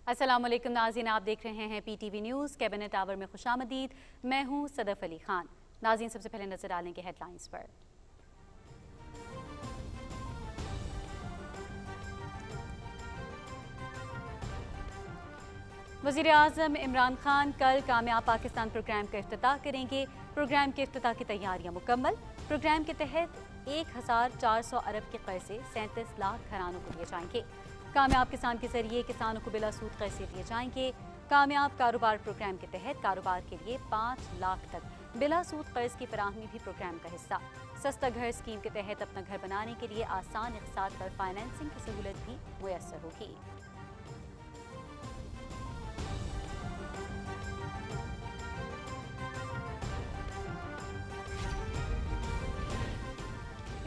अस्सलाम वालेकुम नाज़रीन, आप देख रहे हैं PTV न्यूज़। कैबिनेट आवर में खुशामदीद। मैं हूँ सदफ अली खान। नाज़रीन, सबसे पहले नजर डालेंगे हेडलाइंस पर। वज़ीर आज़म इमरान खान कल कामयाब पाकिस्तान प्रोग्राम का इफ्तिताह करेंगे। प्रोग्राम के इफ्तिताह की तैयारियां मुकम्मल। प्रोग्राम के तहत 1400 अरब के कर्ज से 37 लाख घरानों को दिए जाएंगे। कामयाब किसान के जरिए किसानों को बिला सूद कर्ज दिए जाएंगे। कामयाब कारोबार प्रोग्राम के तहत कारोबार के लिए 5 लाख तक बिला सूद कर्ज की फराहमी भी प्रोग्राम का हिस्सा। सस्ता घर स्कीम के तहत अपना घर बनाने के लिए आसान इक़्तिसाद पर फाइनेंसिंग की सहूलत भी मुयस्सर होगी।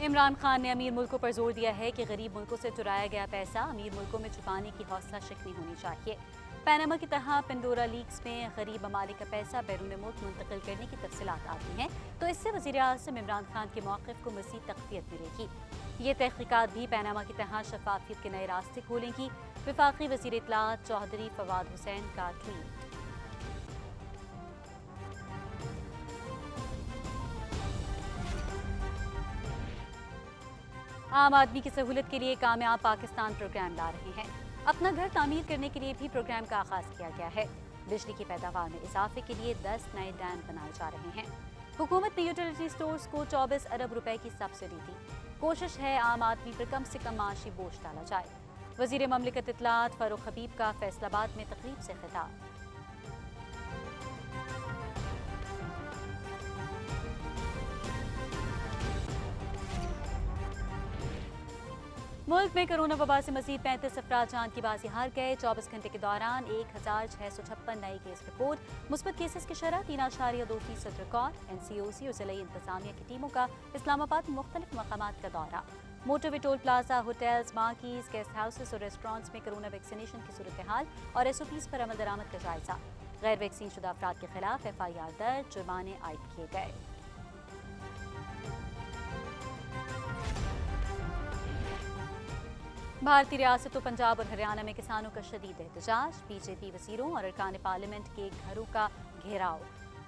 इमरान खान ने अमीर मुल्कों पर जोर दिया है कि गरीब मुल्कों से चुराया गया पैसा अमीर मुल्कों में छुपाने की हौसला शिकनी होनी चाहिए। पैनामा की तरह पेंडोरा लीक्स में गरीब ममालिक का पैसा बैरून मुल्क मुंतकिल करने की तफसीलात आती हैं तो इससे वज़ीर आज़म इमरान खान के मौक़िफ़ को मज़ीद तक़वियत मिलेगी। ये तहक़ीक़ात भी पैनामा की तरह शफ़ाफ़ियत के नए रास्ते खोलेंगी। वफ़ाक़ी वज़ीर इत्तलाआत चौधरी फवाद हुसैन का ट्वीट। आम आदमी की सहूलत के लिए कामयाब पाकिस्तान प्रोग्राम ला रहे हैं। अपना घर तामीर करने के लिए भी प्रोग्राम का आगाज किया गया है। बिजली की पैदावार में इजाफे के लिए 10 नए डैम बनाए जा रहे हैं। हुकूमत ने यूटिलिटी स्टोर्स को 24 अरब रुपए की सब्सिडी दी। कोशिश है आम आदमी पर कम से कम माशी बोझ डाला जाए। वजीर ममलिकत इत्तलाआत फारूक हबीब का फैसलाबाद में तकरीब से खिताब। मुल्क में कोरोना वबा से मजीद 35 अफराद जान की बाजी हार गए। 24 घंटे के दौरान 1656 नए केस रिपोर्ट। मुस्बत केसेस की शरह 3.2% रिकॉर्ड। NCOC और जिला इंतजामिया की टीमों का इस्लामाबाद में मुख्तलिफ मकामात का दौरा। Motorway toll plaza, hotels, marquees, guest houses और रेस्टोरेंट्स में कोरोना वैक्सीनेशन की सूरत हाल और SOPs पर अमल दरामद का जायजा। गैर वैक्सीन शुदा अफराद के खिलाफ FIR दर्ज, जुर्माने आयद किए गए। भारतीय रियासतों पंजाब और हरियाणा में किसानों का शदीद एहतजाज। BJP वजीरों और अरकान पार्लियामेंट के घरों का घेराव।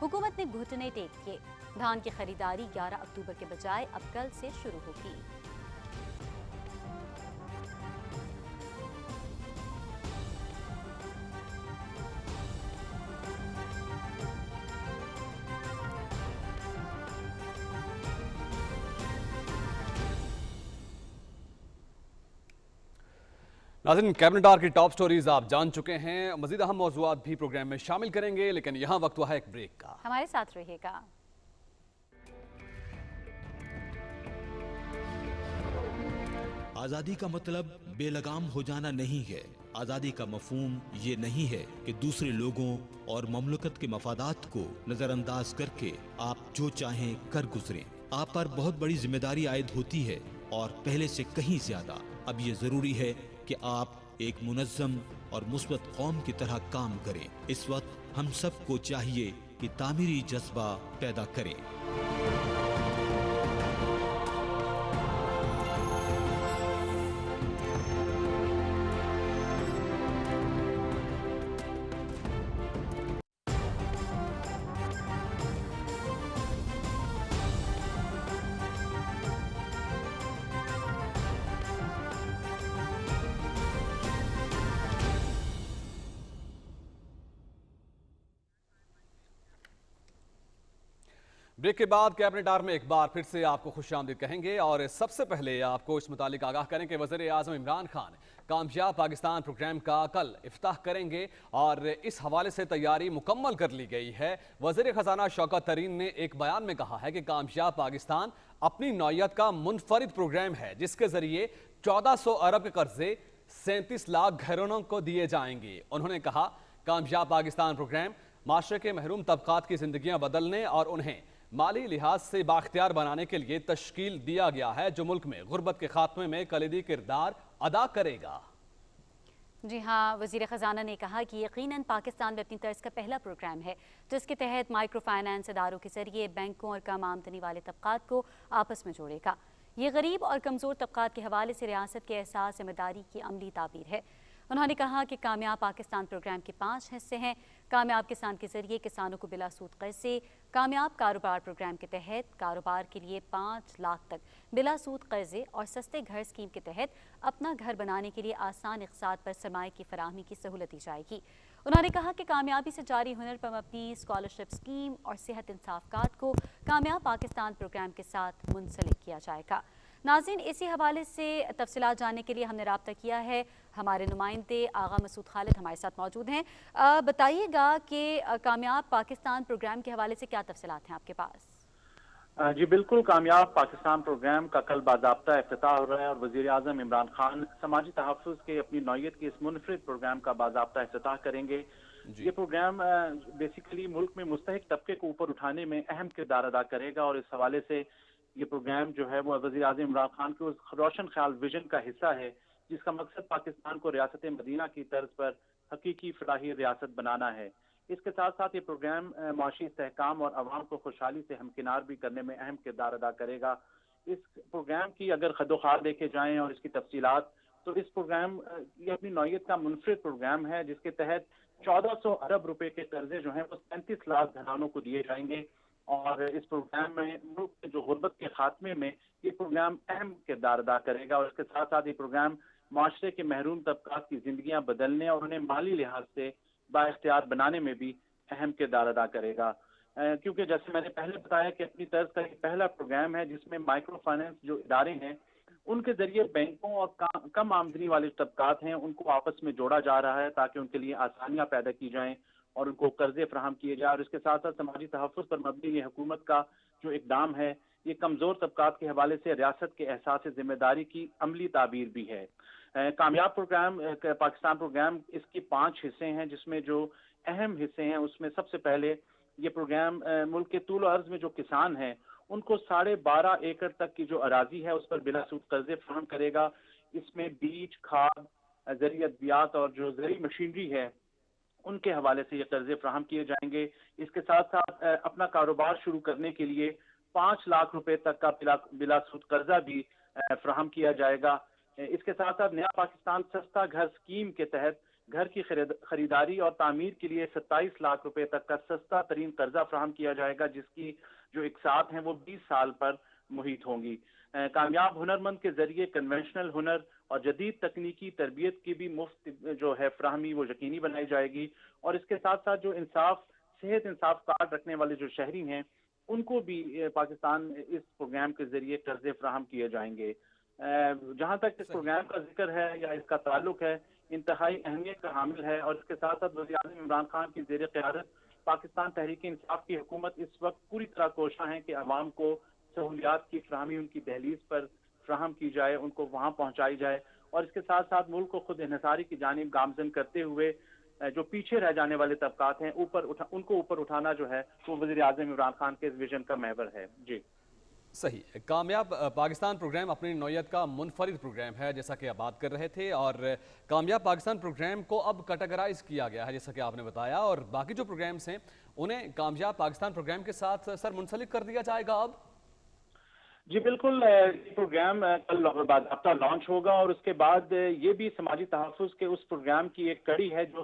हुकूमत ने घुटने टेक दिए। धान की खरीदारी 11 अक्टूबर के बजाय अब कल से शुरू होगी। नाज़रीन, कैबिनेट आवर की टॉप स्टोरीज आप जान चुके हैं। मजीद अहम मौज़ूआत भी प्रोग्राम में शामिल करेंगे, लेकिन यहाँ वक्त हुआ है एक ब्रेक का। हमारे साथ रहिएगा। आज़ादी का मतलब बेलगाम हो जाना नहीं है। आज़ादी का मफहूम ये नहीं है कि दूसरे लोगों और ममलकत के मफादात को नज़रअंदाज करके आप जो चाहें कर गुजरें। आप पर बहुत बड़ी जिम्मेदारी आयद होती है और पहले से कहीं ज्यादा। अब ये ज़रूरी है कि आप एक मुनज़्ज़म और मुस्बत कौम की तरह काम करें। इस वक्त हम सबको चाहिए कि तामीरी जज्बा पैदा करें। ब्रेक के बाद कैबिनेट आवर में एक बार फिर से आपको खुशामदीद कहेंगे और सबसे पहले आपको इस मुतालिक आगाह करें कि वज़ीर आज़म इमरान खान कामयाब पाकिस्तान प्रोग्राम का कल इफ्ताह करेंगे और इस हवाले से तैयारी मुकम्मल कर ली गई है। वज़ीर ख़जाना शौकत तरीन ने एक बयान में कहा है कि कामयाब पाकिस्तान अपनी नौयत का मुनफरिद प्रोग्राम है जिसके ज़रिए 1400 अरब के कर्जे 37 लाख घरों को दिए जाएंगे। उन्होंने कहा, कामयाब पाकिस्तान प्रोग्राम माशरे के महरूम तबकात की जिंदगियां बदलने और उन्हें माली लिहाज से बाख्तियार बनाने के लिए तश्कील दिया गया है जो मुल्क में गुर्बत के खात्मे में कलीदी किरदार अदा करेगा। जी हाँ, वज़ीर ख़जाना ने कहा कि यकीनन पाकिस्तान में अपनी तर्ज का पहला प्रोग्राम है जिसके तहत माइक्रो फाइनेंस इदारों के जरिए बैंकों और कम आमदनी वाले तबकात को आपस में जोड़ेगा। ये गरीब और कमज़ोर तबकात के हवाले से रियासत के एहसास जिम्मेदारी की अमली ताबीर है। उन्होंने कहा कि कामयाब पाकिस्तान प्रोग्राम के 5 हिस्से हैं। कामयाब किसान के जरिए किसानों को बिला सूद कर्जे, कामयाब कारोबार प्रोग्राम के तहत कारोबार के लिए 5 लाख तक बिला सूद कर्जे और सस्ते घर स्कीम के तहत अपना घर बनाने के लिए आसान इक़्तिसाद पर सरमाए की फराहमी की सहूलत दी जाएगी। उन्होंने कहा कि कामयाबी से जारी हुनर पर मबनी स्कॉलरशिप स्कीम और सेहत इंसाफ कार्ड को कामयाब पाकिस्तान प्रोग्राम के साथ मुंसलिक किया जाएगा। नाज़रीन, इसी हवाले से तफसीलात जानने के लिए हमने राब्ता किया है। हमारे नुमाइंदे आगा मसूद खालिद हमारे साथ मौजूद हैं। बताइएगा कि कामयाब पाकिस्तान प्रोग्राम के हवाले से क्या तफसीलात हैं आपके पास? जी बिल्कुल, कामयाब पाकिस्तान प्रोग्राम का कल बाज़ाब्ता इफ्तिताह हो रहा है और वज़ीर आज़म इमरान खान समाजी तहफ़्फ़ुज़ के अपनी नौइयत के इस मुनफरिद प्रोग्राम का बाज़ाब्ता इफ्तिताह करेंगे। ये प्रोग्राम बेसिकली मुल्क में मुस्तहिक तबके को ऊपर उठाने में अहम किरदार अदा करेगा और इस हवाले से ये प्रोग्राम जो है वो वज़ीर आज़म इमरान खान के उस रोशन ख्याल विजन का हिस्सा है जिसका मकसद पाकिस्तान को रियासत मदीना की तर्ज पर हकीकी फलाही रियासत बनाना है। इसके साथ साथ ये प्रोग्राम माशी इस्तेहकाम और अवाम को खुशहाली से हमकिनार भी करने में अहम किरदार अदा करेगा। इस प्रोग्राम की अगर खदोखार देखे जाएं और इसकी तफसीलात, तो इस प्रोग्राम ये अपनी नौइयत का मुनफरिद प्रोग्राम है जिसके तहत 1400 अरब रुपए के कर्जे जो हैं वो 35 लाख घरानों को दिए जाएंगे और इस प्रोग्राम में मुल्क के जो गुर्बत के खात्मे में ये प्रोग्राम अहम किरदार अदा करेगा और इसके साथ साथ ये प्रोग्राम माशरे के महरूम तबकात की जिंदगियां बदलने और उन्हें माली लिहाज से बाइख्तियार बनाने में भी अहम किरदार अदा करेगा। क्योंकि जैसे मैंने पहले बताया कि अपनी तर्ज का ये पहला प्रोग्राम है जिसमें माइक्रो फाइनेंस जो इदारे हैं उनके जरिए बैंकों और कम आमदनी वाले तबकात हैं उनको आपस में जोड़ा जा रहा है ताकि उनके लिए आसानियां पैदा की जाएं और उनको कर्जे फराहम किए जाए। और इसके साथ साथ समाजी तहफ़्फ़ुज़ पर मबनी ये हुकूमत का जो इक़दाम है ये कमज़ोर तबकात के हवाले से रियासत के एहसास ज़िम्मेदारी की अमली ताबीर भी है। कामयाब प्रोग्राम पाकिस्तान प्रोग्राम इसके 5 हिस्से हैं जिसमें जो अहम हिस्से हैं उसमें सबसे पहले ये प्रोग्राम मुल्क के तूल अर्ज में जो किसान हैं उनको 12.5 एकड़ तक की जो अराजी है उस पर बिला सूद कर्जे फराहम करेगा। इसमें बीज, खाद, ज़रिए अद्वियात और जो ज़रूरी मशीनरी है उनके हवाले से ये कर्जे फराहम किए जाएंगे। इसके साथ साथ अपना कारोबार शुरू करने के लिए 5 लाख रुपए तक का बिला सूद कर्जा भी फराहम किया जाएगा। इसके साथ साथ नया पाकिस्तान सस्ता घर स्कीम के तहत घर की खरीदारी और तामीर के लिए 27 लाख रुपए तक का सस्ता तरीन कर्जा फराहम किया जाएगा जिसकी जो इकसात हैं वो 20 साल पर मुहित होंगी। कामयाब हुनरमंद के जरिए कन्वेंशनल हुनर और जदीद तकनीकी तरबियत की भी मुफ्त जो है फराहमी वो यकीनी बनाई जाएगी और इसके साथ साथ जो सेहत इंसाफ कार्ड रखने वाले जो शहरी हैं उनको भी पाकिस्तान इस प्रोग्राम के जरिए कर्जे फराहम किए जाएंगे। जहाँ तक इस प्रोग्राम का जिक्र है या इसका ताल्लुक है इंतहाई अहमियत का हामिल है और इसके साथ साथ वज़ीर आज़म इमरान खान की ज़ेर क़यादत पाकिस्तान तहरीक इंसाफ की हुकूमत इस वक्त पूरी तरह कोशा है कि अवाम को सहूलियात की फराहमी उनकी दहलीज पर फराहम की जाए, उनको वहाँ पहुँचाई जाए और इसके साथ साथ मुल्क को खुद इन्हिसारी की जानिब गामजन करते हुए जो पीछे रह जाने वाले तबकात हैं उनको ऊपर उठाना जो है वो वज़ीर आज़म इमरान खान के इस विजन का महवर है। जी सही। कामयाब पाकिस्तान प्रोग्राम अपनी नौइयत का मुनफरिद प्रोग्राम है जैसा कि आप बात कर रहे थे और कामयाब पाकिस्तान प्रोग्राम को अब कैटेगराइज किया गया है जैसा कि आपने बताया और बाकी जो प्रोग्राम्स हैं उन्हें कामयाब पाकिस्तान प्रोग्राम के साथ सर मुंसलिक कर दिया जाएगा अब? जी बिल्कुल, प्रोग्राम कल बाज़ाब्ता लॉन्च होगा और उसके बाद ये भी समाजी तहफ़्फ़ुज़ के उस प्रोग्राम की एक कड़ी है जो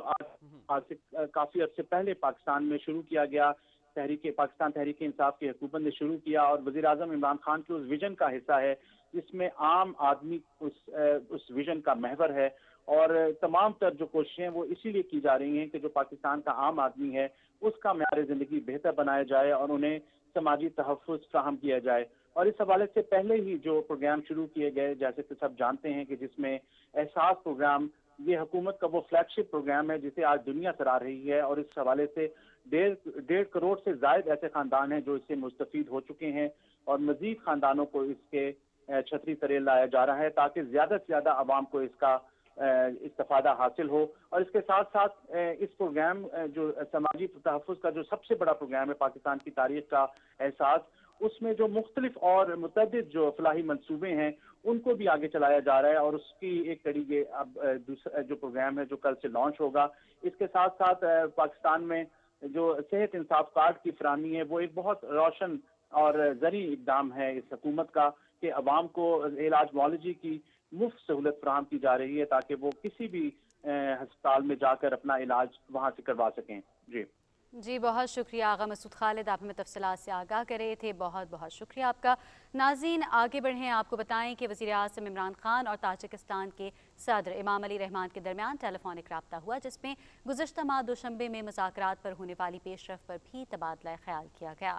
आज से काफ़ी अर्से पहले पाकिस्तान में शुरू किया गया। पाकिस्तान तहरीक इंसाफ की हुकूमत ने शुरू किया और वज़ीर आज़म इमरान खान के उस विजन का हिस्सा है जिसमें आम आदमी उस विजन का महवर है और तमाम तर जो कोशिशें वो इसीलिए की जा रही हैं कि जो पाकिस्तान का आम आदमी है उसका मेयार ज़िंदगी बेहतर बनाया जाए और उन्हें समाजी तहफ़्फ़ुज़ फराहम किया जाए। और इस हवाले से पहले ही जो प्रोग्राम शुरू किए गए जैसे कि सब जानते हैं कि जिसमें एहसास प्रोग्राम ये हुकूमत का वो फ्लैगशिप प्रोग्राम है जिसे आज दुनिया सराह रही है और इस हवाले से 1.5 करोड़ से जायद ऐसे खानदान हैं जो इससे मुस्तफीद हो चुके हैं और मजीद खानदानों को इसके छतरी तले लाया जा रहा है ताकि ज़्यादा से ज़्यादा आवाम को इसका इस्तिफादा हासिल हो। और इसके साथ साथ इस प्रोग्राम जो समाजी तहफ़्फ़ुज़ का जो सबसे बड़ा प्रोग्राम है पाकिस्तान की तारीख का एहसास, उसमें जो मुख्तलिफ और मुतअद्दिद जो फलाही मंसूबे हैं उनको भी आगे चलाया जा रहा है और उसकी एक कड़ी ये अब दूसरा जो प्रोग्राम है जो कल से लॉन्च होगा। इसके साथ साथ पाकिस्तान में जो सेहत इंसाफ कार्ड की फराहमी है वो एक बहुत रोशन और ज़री इक़दाम है इस हुकूमत का कि अवाम को इलाज मुआलजी की مفت سہولت فراہم کی جا رہی ہے تاکہ وہ کسی بھی ہسپتال میں جا کر اپنا علاج وہاں سے کروا سکیں. جی بہت شکریہ آغا مسعود خالد، آپ ہمیں تفصیلات سے آگاہ کر رہے تھے. بہت بہت شکریہ آپ کا. ناظرین آگے بڑھیں، آپ کو بتائیں کہ وزیر اعظم عمران خان اور تاجکستان کے صدر امام علی رحمان کے درمیان ٹیلی فونک رابطہ ہوا، جس میں گزشتہ ماہ دوشنبے میں مذاکرات پر ہونے والی پیش رفت پر بھی تبادلہ خیال کیا گیا.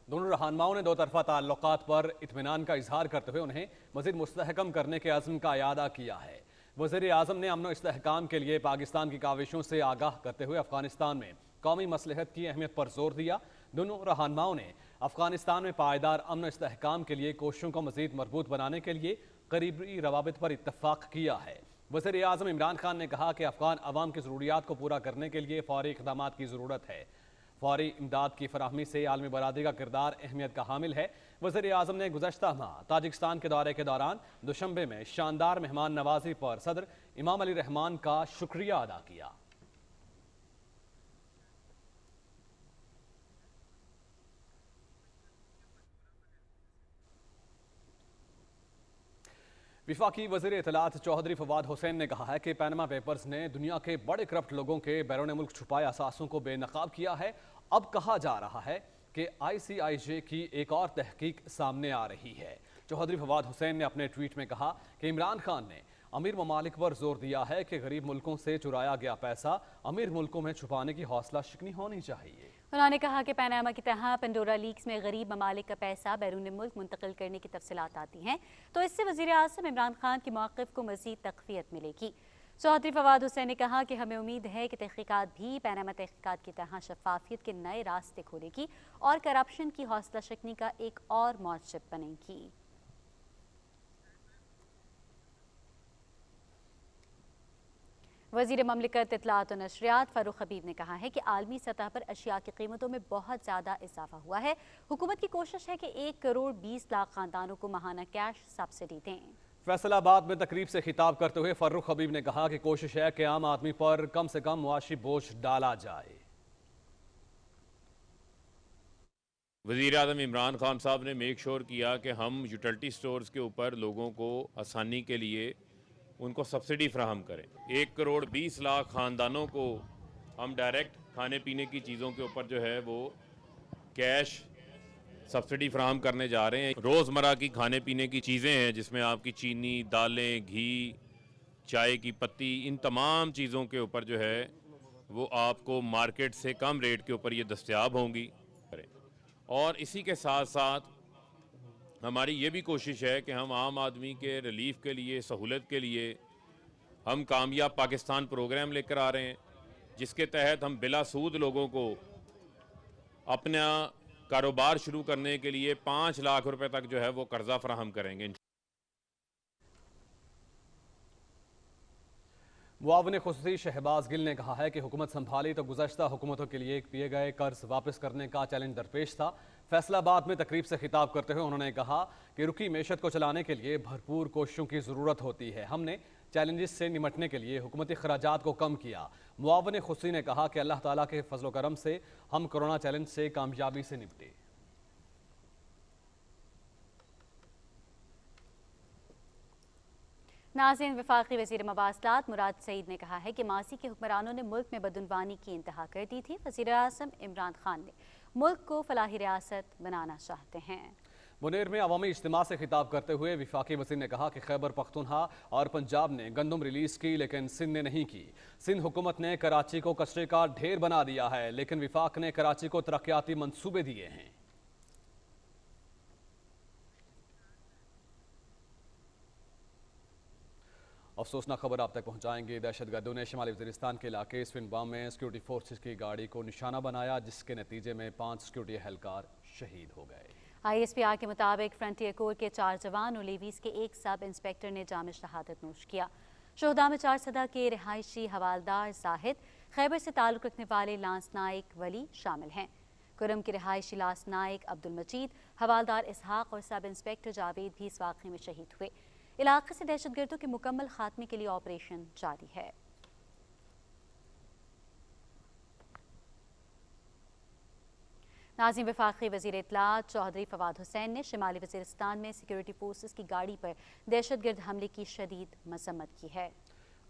دونوں رہنماؤں نے دو طرفہ تعلقات پر اطمینان کا اظہار کرتے ہوئے انہیں مزید مستحکم کرنے کے عزم کا اعادہ کیا ہے. وزیر اعظم نے امن و استحکام کے لیے پاکستان کی کاوشوں سے آگاہ کرتے ہوئے افغانستان میں قومی مصلحت کی اہمیت پر زور دیا. دونوں رہنماؤں نے افغانستان میں پائیدار امن و استحکام کے لیے کوششوں کو مزید مربوط بنانے کے لیے قریبی روابط پر اتفاق کیا ہے. وزیر اعظم عمران خان نے کہا کہ افغان عوام کی ضروریات کو پورا کرنے کے لیے فوری اقدامات کی ضرورت ہے. فوری امداد کی فراہمی سے عالمی برادری کا کردار اہمیت کا حامل ہے. وزیر اعظم نے گزشتہ ماہ تاجکستان کے دورے کے دوران دوشنبے میں شاندار مہمان نوازی پر صدر امام علی رحمان کا شکریہ ادا کیا. وفاقی وزیر اطلاعات چودھری فواد حسین نے کہا ہے کہ پینما پیپرز نے دنیا کے بڑے کرپٹ لوگوں کے بیرون ملک چھپائے اثاثوں کو بے نقاب کیا ہے. اب کہا جا رہا ہے کہ ICIJ کی ایک اور تحقیق سامنے آ رہی ہے. چودھری فواد حسین نے اپنے ٹویٹ میں کہا کہ عمران خان نے امیر ممالک پر زور دیا ہے کہ غریب ملکوں سے چرایا گیا پیسہ امیر ملکوں میں چھپانے کی حوصلہ شکنی ہونی چاہیے. انہوں نے کہا کہ پیناما کی طرح پنڈورا لیکس میں غریب ممالک کا پیسہ بیرون ملک منتقل کرنے کی تفصیلات آتی ہیں تو اس سے وزیر اعظم عمران خان کے موقف کو مزید تقویت ملے گی. چودھری فواد حسین نے کہا کہ ہمیں امید ہے کہ تحقیقات بھی پیناما تحقیقات کی طرح شفافیت کے نئے راستے کھولے گی اور کرپشن کی حوصلہ شکنی کا ایک اور موجب بنے گی. وزیر مملکت اطلاعات و نشریات فاروق حبیب نے کہا ہے کہ عالمی سطح پر اشیاء کی قیمتوں میں بہت زیادہ اضافہ ہوا ہے. حکومت کی کوشش ہے کہ 1 کروڑ 20 لاکھ خاندانوں کو ماہانہ کیش سبسڈی دیں. فیصل آباد میں تقریب سے خطاب کرتے ہوئے فاروق حبیب نے کہا کہ کوشش ہے کہ عام آدمی پر کم سے کم معاشی بوجھ ڈالا جائے. وزیر اعظم عمران خان صاحب نے میک شور کیا کہ ہم یوٹیلٹی سٹورز کے اوپر لوگوں کو آسانی کے لیے ان کو سبسڈی فراہم کریں. 1 کروڑ 20 لاکھ خاندانوں کو ہم ڈائریکٹ کھانے پینے کی چیزوں کے اوپر جو ہے وہ کیش سبسڈی فراہم کرنے جا رہے ہیں. روزمرہ کی کھانے پینے کی چیزیں ہیں جس میں آپ کی چینی، دالیں، گھی، چائے کی پتی، ان تمام چیزوں کے اوپر جو ہے وہ آپ کو مارکیٹ سے کم ریٹ کے اوپر یہ دستیاب ہوں گی. اور اسی کے ساتھ ساتھ ہماری یہ بھی کوشش ہے کہ ہم عام آدمی کے ریلیف کے لیے، سہولت کے لیے ہم کامیاب پاکستان پروگرام لے کر آ رہے ہیں جس کے تحت ہم بلا سود لوگوں کو اپنا کاروبار شروع کرنے کے لیے 5 لاکھ روپے تک جو ہے وہ قرضہ فراہم کریں گے. معاون خصوصی شہباز گل نے کہا ہے کہ حکومت سنبھالی تو گزشتہ حکومتوں کے لیے کیے گئے قرض واپس کرنے کا چیلنج درپیش تھا. فیصل آباد میں تقریب سے خطاب کرتے ہوئے انہوں نے کہا کہ رکی معیشت کو چلانے کے لیے بھرپور کوششوں کی ضرورت ہوتی ہے. ہم نے چیلنجز سے نمٹنے کے لیے حکومتی اخراجات کو کم کیا. معاون خصوصی نے کہا کہ اللہ تعالیٰ کے فضل و کرم سے ہم کورونا چیلنج سے کامیابی سے نپٹے. ناظرین، وفاقی وزیر مواصلات مراد سعید نے کہا ہے کہ ماضی کے حکمرانوں نے ملک میں بدعنوانی کی انتہا کر دی تھی. وزیر اعظم عمران خان نے ملک کو فلاحی ریاست بنانا چاہتے ہیں. منیر میں عوامی اجتماع سے خطاب کرتے ہوئے وفاقی وزیر نے کہا کہ خیبر پختونخوا اور پنجاب نے گندم ریلیز کی لیکن سندھ نے نہیں کی. سندھ حکومت نے کراچی کو کچرے کا ڈھیر بنا دیا ہے لیکن وفاق نے کراچی کو ترقیاتی منصوبے دیے ہیں. افسوسناک خبر آپ تک پہنچائیں گے. دہشت گردوں نے شمالی وزیرستان کے علاقے سوینبام میں سیکورٹی فورسز کی گاڑی کو نشانہ بنایا جس کے نتیجے میں 5 سیکورٹی اہلکار شہید ہو گئے. ISPR کے مطابق فرنٹیئر کور کے 4 جوان اور لیویز کے 1 سب انسپیکٹر نے جام شہادت نوش کیا. شہداء میں 4 صدہ کے رہائشی حوالدار زاہد، خیبر سے تعلق رکھنے والے لانس نائک ولی شامل ہیں. کرم کے رہائشی لانس نائک عبد المجید، حوالدار اسحاق اور سب انسپیکٹر جاوید بھی اس واقعے میں شہید ہوئے. علاقے سے دہشت گردوں کے مکمل خاتمے کے لیے آپریشن جاری ہے. नाज़िम वफाकी वज़ीर इत्तलात चौधरी फवाद हुसैन ने शिमाली वज़ीरिस्तान में सिक्योरिटी फोर्सेस की गाड़ी पर दहशतगर्द हमले की शदीद मज़म्मत की है।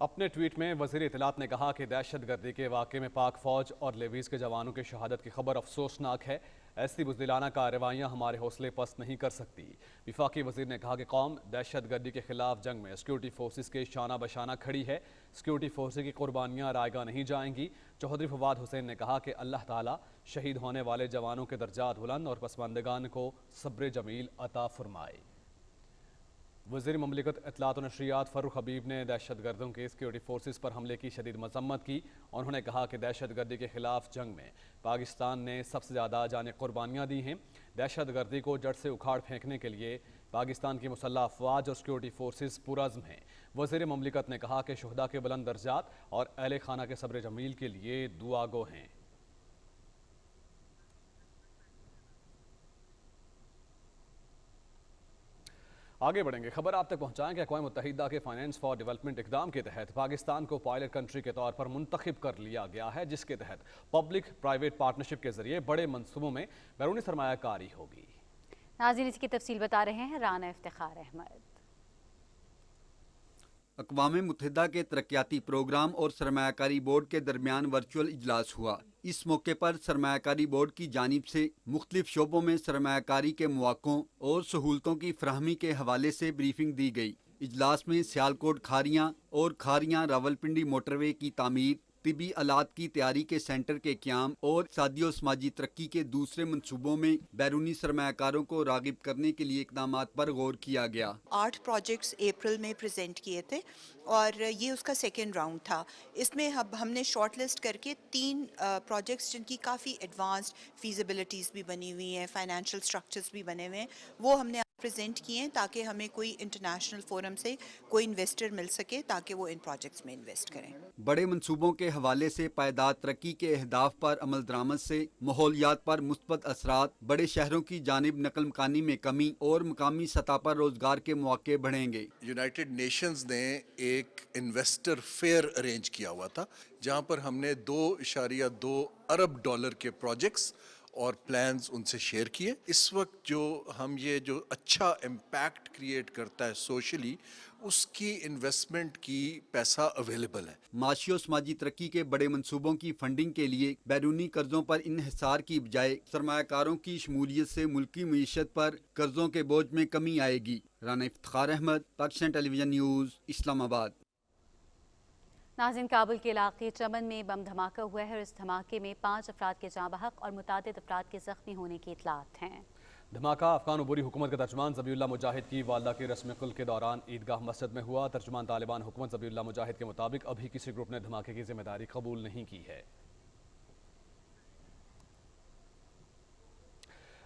अपने ट्वीट में वज़ीर इत्तलात ने कहा कि दहशतगर्दी के वाक़े में पाक फ़ौज और लेवीज़ के जवानों की शहादत की खबर अफसोसनाक है। ऐसी बुज़दिलाना कार्रवाइयाँ हमारे हौसले पस्त नहीं कर सकती। वफाकी वज़ीर ने कहा कि कौम दहशतगर्दी के खिलाफ जंग में सिक्योरिटी फोर्सेस के शाना बशाना खड़ी है। सिक्योरिटी फोर्सेस की कुर्बानियाँ रायगा नहीं जाएंगी। चौधरी फवाद हुसैन ने कहा कि अल्लाह ताला शहीद होने वाले जवानों के दर्जात बुलंद और पसमानदगान को सब्र जमील अता फरमाए। वज़ीर ममलिकत इत्तलात और नशरियात फ़र्रुख हबीब ने दहशतगर्दों के सिक्योरिटी फोर्सेस पर हमले की शदीद मज़म्मत की। उन्होंने कहा कि दहशतगर्दी के खिलाफ जंग में पाकिस्तान ने सबसे ज़्यादा जाने कुर्बानियाँ दी हैं। दहशतगर्दी को जड़ से उखाड़ फेंकने के लिए पाकिस्तान की मुसल्लह अफवाज और सिक्योरिटी फोर्सेस पुरज़्म हैं। वज़ीर ममलिकत ने कहा कि शुहदा के बुलंद दर्जात और अहले खाना के सब्र जमील के लिए दुआगो हैं। आगे बढ़ेंगे, खबर आप तक पहुंचाएं कि अक़वाम मुत्तहिदा के फाइनेंस फॉर डेवलपमेंट इक़दाम के तहत पाकिस्तान को पायलट कंट्री के तौर पर मुंतखब कर लिया गया है, जिसके तहत पब्लिक प्राइवेट पार्टनरशिप के जरिए बड़े मनसूबों में बैरूनी सरमायाकारी होगी। नाज़रीन, इसकी तफसील बता रहे हैं राना इफ्तिखार अहमद। अक़वाम मुत्तहिदा के तरक्याती प्रोग्राम और सरमायाकारी बोर्ड के दरमियान वर्चुअल इजलास हुआ। इस मौके पर सरमायाकारी बोर्ड की जानिब से मुख्तलिफ शोबों में सरमायाकारी के मौक़ों और सहूलतों की फराहमी के हवाले से ब्रीफिंग दी गई। इजलास में सियालकोट खारियाँ और खारियाँ रावलपिंडी मोटरवे की तामीर, तिबी आलात की तैयारी के सेंटर के क़याम और इक़्तिसादी और समाजी तरक्की के दूसरे मनसूबों में बैरूनी सरमायाकारों को राग़िब करने के लिए इक़दामात पर गौर किया गया। 8 प्रोजेक्ट्स अप्रैल में प्रेजेंट किए थे और ये उसका सेकेंड राउंड था। इसमें हमने शॉर्ट लिस्ट करके 3 प्रोजेक्ट्स जिनकी काफ़ी एडवांस्ड फीजिबिलिटीज़ भी बनी हुई हैं, फाइनेंशियल स्ट्रक्चर्स भी बने हुए हैं, वो हमने प्रेजेंट किए हैं ताकि हमें कोई इंटरनेशनल फोरम से कोई इन्वेस्टर मिल सके ताकि वो इन प्रोजेक्ट्स में इन्वेस्ट करें। बड़े मंसूबों के हवाले से पायदार तरक्की के अहदाफ पर अमल दरामद से माहौलियात पर मुस्बत असरात, बड़े शहरों की जानिब नकल मकानी में कमी और मकामी सतह पर रोजगार के मौके बढ़ेंगे। यूनाइटेड नेशंस ने एक इन्वेस्टर फेयर अरेंज किया हुआ था जहां पर हमने 2.2 अरब डॉलर के प्रोजेक्ट्स और प्लान्स उनसे शेयर किए। इस वक्त जो अच्छा इम्पैक्ट क्रिएट करता है सोशली, उसकी इन्वेस्टमेंट की पैसा अवेलेबल है। माशी और समाजी तरक्की के बड़े मंसूबों की फंडिंग के लिए बैरूनी कर्जों पर इन्हिसार की बजाय सरमायाकारों की शमूलियत से मुल्की मईशत पर कर्जों के बोझ में कमी आएगी। Rana Iftikhar Ahmed, Pakistan television news, Islamabad. नाज़रीन, काबुल के इलाके चमन में बम धमाका हुआ है और इस धमाके में 5 अफराद के जाँ बहक और मुतादिद अफराद के ज़ख्मी होने की इतलात हैं। धमाका अफगान उबूरी हुकूमत के तर्जुमान ज़बीउल्लाह मुजाहिद की वालदा की रस्म कुल के दौरान ईदगाह मस्जिद में हुआ। तर्जुमान तालिबान हुकूमत ज़बीउल्लाह मुजाहिद के मुताबिक अभी किसी ग्रुप ने धमाके की जिम्मेदारी कबूल नहीं की है।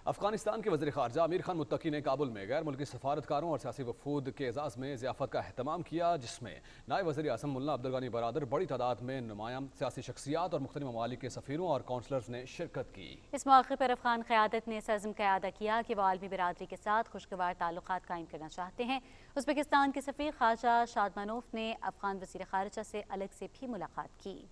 अफगानिस्तान के वज़ीर ख़ारजा अमीर खान मुत्तकी ने काबुल में गैर मुल्की सफारतकारों और सियासी वफूद के एजाज़ में ज़ियाफ़त का अहतमाम किया, जिसमें नायब वज़ीर आज़म मुल्ला अब्दुल गनी बरादर, बड़ी तादाद में नुमायां सियासी शख्सियात और मुख्तलिफ ममालिक के सफ़ीरों और कौंसलर्स ने शिरकत की। इस मौके पर अफगान क़यादत ने सज़्म का अदा किया कि वह आलमी बिरादरी के साथ खुशगवार ताल्लुकात कायम करना चाहते हैं। उज़्बेकिस्तान के सफ़ीर ख्वाजा शादमानोफ ने अफगान वज़ीर ख़ारिजा से अलग से भी मुलाकात की।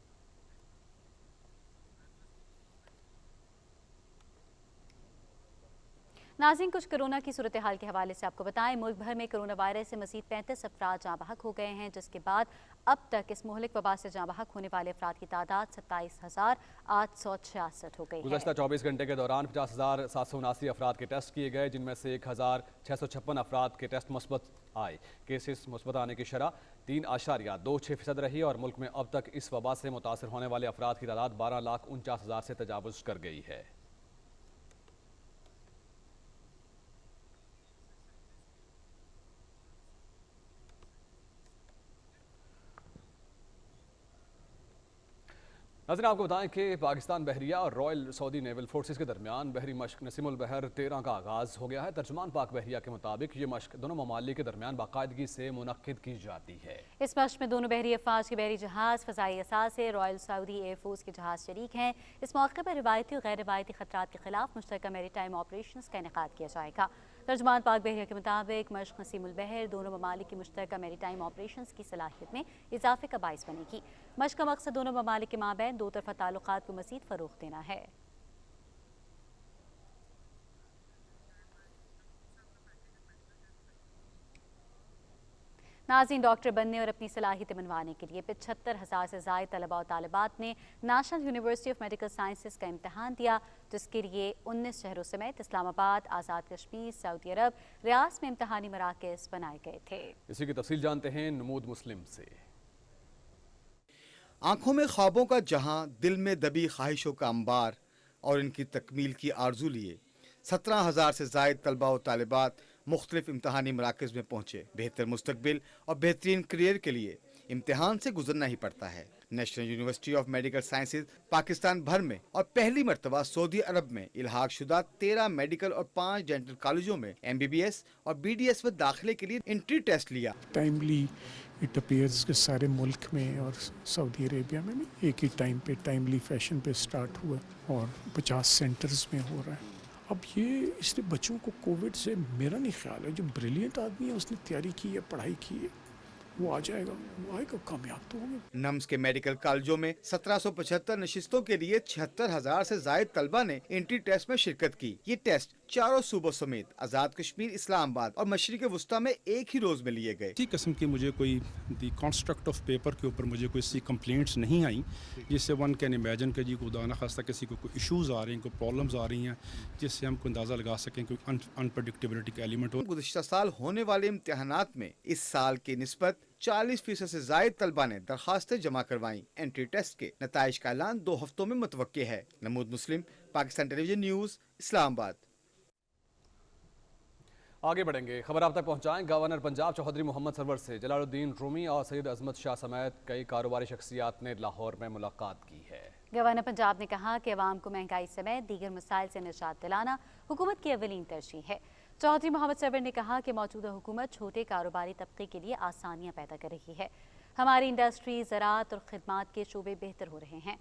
नाज़रीन, कुछ कोरोना की सूरत हाल के हवाले से आपको बताएं, मुल्क भर में कोरोना वायरस से मज़ीद 35 अफराद जाँ बहक हो गए हैं, जिसके बाद अब तक इस मुहलिक वबा से जाँ बहक होने वाले अफराद की तादाद 27,866 हो गई है। गुज़श्ता 24 घंटे के दौरान 50,779 अफराद के टेस्ट किए गए, जिनमें से 1,656 अफराद के टेस्ट मुस्बत आए। केसेस मुस्बत आने की शरह 3.26% रही और मुल्क में अब तक इस वबा से मुतासर होने वाले अफराद की तादाद 12,49,000 से तजावुज़ कर गई है। नाज़रीन, आपको बताएं कि पाकिस्तान बहरिया और रॉयल सऊदी नेवल फोर्सेस के दरमियान बहरी मश्क नसीमुल बहर 13 का आगाज़ हो गया है। तर्जुमान पाक बहरिया के मुताबिक ये मश्क दोनों ममालिक के दरमियान बाकायदगी से मुनक्किद की जाती है। इस मश्क में दोनों बहरी अफवाज के बहरी जहाज़, फ़ज़ाई असासे, रॉयल सऊदी एयर फोर्स के जहाज़ शरीक हैं। इस मौके पर रिवायती और गैर रिवायती खतरात के खिलाफ मुश्तरका मैरीटाइम ऑपरेशंस का इनेकाद किया जाएगा। तर्जुमान पाक बहरिया के मुताबिक मश्क नसीमुल बहर दोनों ममालिक की मुश्तरका मैरीटाइम ऑपरेशंस की सलाहियत में इजाफे का बाइस बनेगी। मश्क का मकसद दोनों ममालिक के माबैन दो तरफा ताल्लुकात को मज़ीद फ़रोग़ देना है। नाज़रीन, डॉक्टर बनने और अपनी सलाहियतें मनवाने के लिए 75,000 से ज़ायद तलबा और तालिबात ने national university of medical sciences का इम्तहान दिया, जिसके लिए 19 शहरों समेत इस्लामाबाद, आज़ाद कश्मीर, सऊदी अरब, रियास में इम्तहानी मराकज़ बनाए गए थे। इसी की तफसील जानते हैं नमूद मुस्लिम से। आंखों में ख्वाबों का जहां, दिल में दबी ख्वाहिशों का अंबार और इनकी तकमील की आरजू लिए 17,000 से ज़ायद तलबा और तालिबात मुख्तलिफ इम्तहानी मराकज़ में पहुँचे। बेहतर मुस्तकबिल और बेहतरीन करियर के लिए इम्तहान से गुजरना ही पड़ता है। National university of medical sciences Pakistan भर में और पहली मरतबा सऊदी अरब में इल्हाक शुदा 13 मेडिकल और 5 डेंटल कॉलेजों में MBBS और BDS में दाखिले के लिए एंट्री टेस्ट लिया। टाइमली इट अपीयर्स कि सारे मुल्क में और सऊदी अरेबिया में भी एक ही टाइम पे टाइमली फैशन पे स्टार्ट हुआ और 50 सेंटर्स में हो रहा है। अब ये इसलिए बच्चों को कोविड से मेरा नहीं ख्याल है, जो ब्रिलियंट आदमी है उसने तैयारी की है, पढ़ाई की है, वो आ जाएगा, वो आएगा, कामयाब तो होंगे। नम्स के मेडिकल कॉलेजों में 1775 नशिस्तों के लिए 76,000 से जायद तलबा ने एंट्री टेस्ट में शिरकत की। ये टेस्ट चारों सूबों समेत आज़ाद कश्मीर, इस्लामाबाद और मशरिक़ वुस्ता में एक ही रोज में लिए गए। इसी किस्म की मुझे कोई दी कॉन्स्ट्रक्ट ऑफ पेपर के ऊपर मुझे कोई सी कंप्लेंट्स नहीं आई जिससे वन कैन इमेजिन कि जी खुदा न खास्ता किसी को कोई इश्यूज़ आ रही हैं, कोई प्रॉब्लम्स आ रही हैं जिससे हम कोई अंदाज़ा लगा सकें कोई अनप्रडिक्टेबिलिटी का एलिमेंट हो। गुज़िश्ता साल होने वाले इम्तिहानात में इस साल की निस्बत 40% से जायद तलबा ने दरखास्तें जमा करवाईं। एंट्री टेस्ट के नताइज का ऐलान 2 हफ्तों में मुतवक्के है। नमूद मुस्लिम, पाकिस्तान टेलीविजन न्यूज़, इस्लामाबाद। आगे बढ़ेंगे, खबर आप तक पहुंचाएं गवर्नर पंजाब चौधरी मोहम्मद सरवर से। जलालुद्दीन रूमी और सैयद अजमत शाह समेत कई कारोबारी शख्सियात ने लाहौर में मुलाकात की है। गवर्नर पंजाब ने कहा कि अवाम को महंगाई समेत दीगर मसाइल से निजात दिलाना हुकूमत की अवलीन तरजीह है। चौधरी मोहम्मद सरवर ने कहा कि मौजूदा हुकूमत छोटे कारोबारी तबके के लिए आसानियाँ पैदा कर रही है। हमारी इंडस्ट्री, ज़राअत और खिदमात के शोबे बेहतर हो रहे हैं।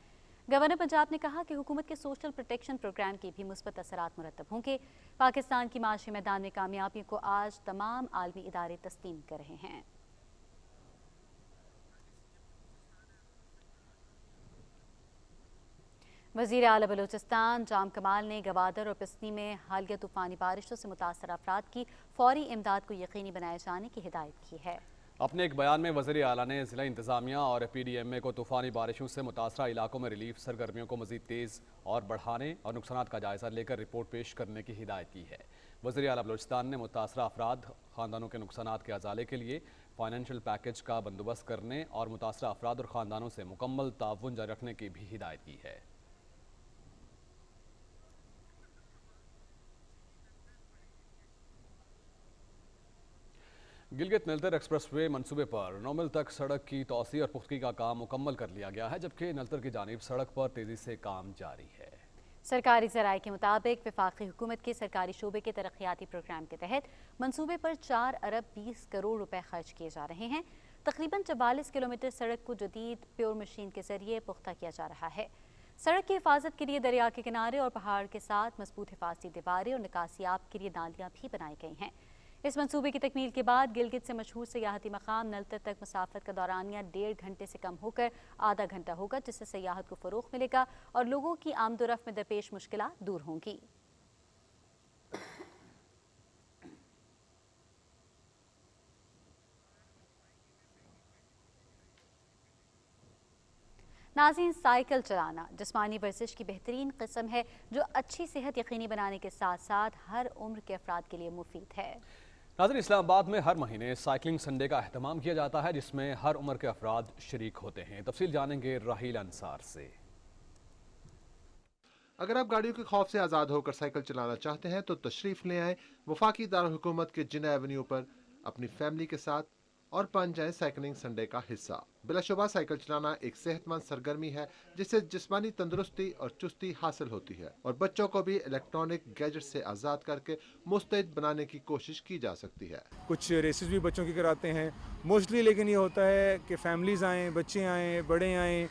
गवर्नर पंजाब ने कहा कि हुकूमत के सोशल प्रोटेक्शन प्रोग्राम के भी मुस्बत असरात मुरतब होंगे। पाकिस्तान की माशी मैदान में कामयाबियों को आज तमाम आलमी इदारे तस्लीम कर रहे हैं। वज़ीर आला बलूचिस्तान जाम कमाल ने गवादर और पिस्नी में हालिया तूफ़ानी बारिशों से मुतासर अफराद की फौरी इमदाद को यकीनी बनाए जाने की हिदायत की है। अपने एक बयान में वज़ीर आला ने ज़िला इंतज़ामिया और PDMA को तूफ़ानी बारिशों से मुतासरा इलाकों में रिलीफ सरगर्मियों को मज़ीद तेज़ और बढ़ाने और नुकसानात का जायज़ा लेकर रिपोर्ट पेश करने की हिदायत की है। वज़ीर आला बलूचिस्तान ने मुतासरा अफराद ख़ानदानों के नुकसानात के अजाले के लिए फाइनेंशियल पैकेज का बंदोबस्त करने और मुतासरा अफराद और ख़ानदानों से मुकम्मल ताउन जारी रखने की भी हिदायत की है। गिलगित नलतर एक्सप्रेसवे मंसूबे पर 9 मील तक सड़क की तोसी और पुख्तगी का काम मुकम्मल कर लिया गया है, जबकि नलतर की जानिब सड़क पर तेजी से काम जारी है। सरकारी ज़राए के मुताबिक वफाकी हुकूमत के सरकारी शोबे के तरक्याती प्रोग्राम के तहत मंसूबे पर 4 अरब 20 करोड़ रुपए खर्च किए जा रहे हैं। तकरीबन 44 किलोमीटर सड़क को जदीद प्योर मशीन के जरिए पुख्ता किया जा रहा है। सड़क की हिफाजत के लिए दरिया के किनारे और पहाड़ के साथ मजबूत हिफाजती दीवारें और निकासियाब के लिए नालियाँ भी बनाई गई हैं। इस मंसूबे की तकमील के बाद गिलगित से मशहूर सयाहती मकाम नलतर तक मसाफत का दौरानिया 1.5 घंटे से कम होकर आधा घंटा होगा, जिससे सयाहत को फ़रोग़ मिलेगा और लोगों की आमदोरफ्त में दरपेश मुश्किलात दूर होंगी। नाज़रीन, साइकिल चलाना जिस्मानी वर्जिश की बेहतरीन किस्म है जो अच्छी सेहत यकीनी बनाने के साथ साथ हर उम्र के अफराद के लिए मुफीद है। नाज़रीन, इस्लामाबाद में हर महीने साइकिलिंग संडे का अहतमाम किया जाता है, जिसमें हर उम्र के अफराद शरीक होते हैं। तफसील जानेंगे राहील अंसार से। अगर आप गाड़ियों के खौफ से आज़ाद होकर साइकिल चलाना चाहते हैं तो तशरीफ़ ले आए वफाकी दारुल हुकूमत के जिन्ना एवेन्यू पर अपनी फैमिली के साथ और बन जाएं साइकिलिंग संडे का हिस्सा। बिलाशुबा साइकिल चलाना एक सेहतमंद सरगर्मी है जिससे जिस्मानी तंदुरुस्ती और चुस्ती हासिल होती है और बच्चों को भी इलेक्ट्रॉनिक गैजेट से आज़ाद करके मुस्तैद बनाने की कोशिश की जा सकती है। कुछ रेसेस भी बच्चों की कराते हैं मोस्टली, लेकिन ये होता है कि फैमिलीज आएँ, बच्चे आएँ, बड़े आएँ,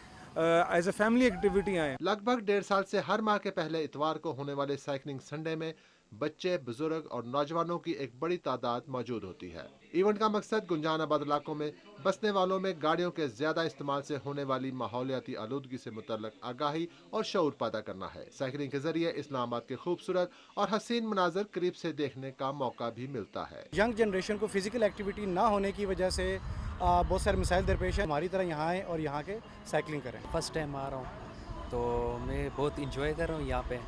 एज ए फैमिली एक्टिविटी आएँ। लगभग 1.5 साल से हर माह के पहले इतवार को होने वाले साइकिलिंग संडे में बच्चे, बुजुर्ग और नौजवानों की एक बड़ी तादाद मौजूद होती है। इवेंट का मकसद गुंजान आबाद इलाकों में बसने वालों में गाड़ियों के ज्यादा इस्तेमाल से होने वाली माहौलियाती आलूदगी से मुतल्लक आगाही और शऊर पैदा करना है। साइकिलिंग के जरिए इस्लामाबाद के खूबसूरत और हसीन मनाजर करीब से देखने का मौका भी मिलता है। यंग जनरेशन को फिजिकल एक्टिविटी ना होने की वजह से बहुत सारे मसाइल दरपेश है। हमारी तरह यहाँ आएँ और यहाँ के साइकिलिंग करें। फर्स्ट टाइम आ रहा हूँ तो मैं बहुत इंजॉय कर रहा हूँ यहाँ पे,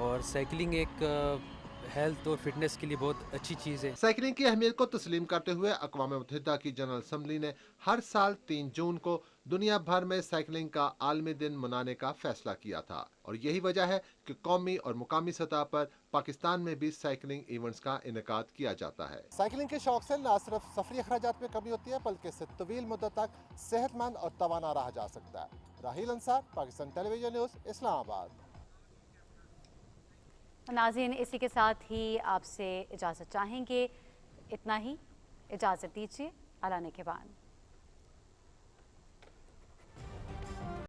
और साइकिलिंग एक हेल्थ और फिटनेस के लिए बहुत अच्छी चीज़ है। साइकिलिंग की अहमियत को तस्लीम करते हुए अक़वाम मुत्तहिदा की जनरल असम्बली ने हर साल 3 जून को दुनिया भर में साइकिलिंग का आलमी दिन मनाने का फैसला किया था, और यही वजह है कि कौमी और मुकामी सतह पर पाकिस्तान में भी साइकिलिंग इवेंट्स का इनेकाद किया जाता है। साइकिलिंग के शौक से न सिर्फ सफरी अखराजात में कमी होती है, बल्कि इससे तवील मुद्दत तक सेहतमंद और तवाना रहा जा सकता है। राहील अंसार, पाकिस्तान टेलीविजन न्यूज़, इस्लामाबाद। नाज़रीन, इसी के साथ ही आपसे इजाज़त चाहेंगे। इतना ही, इजाज़त दीजिए। अला ने के बाद।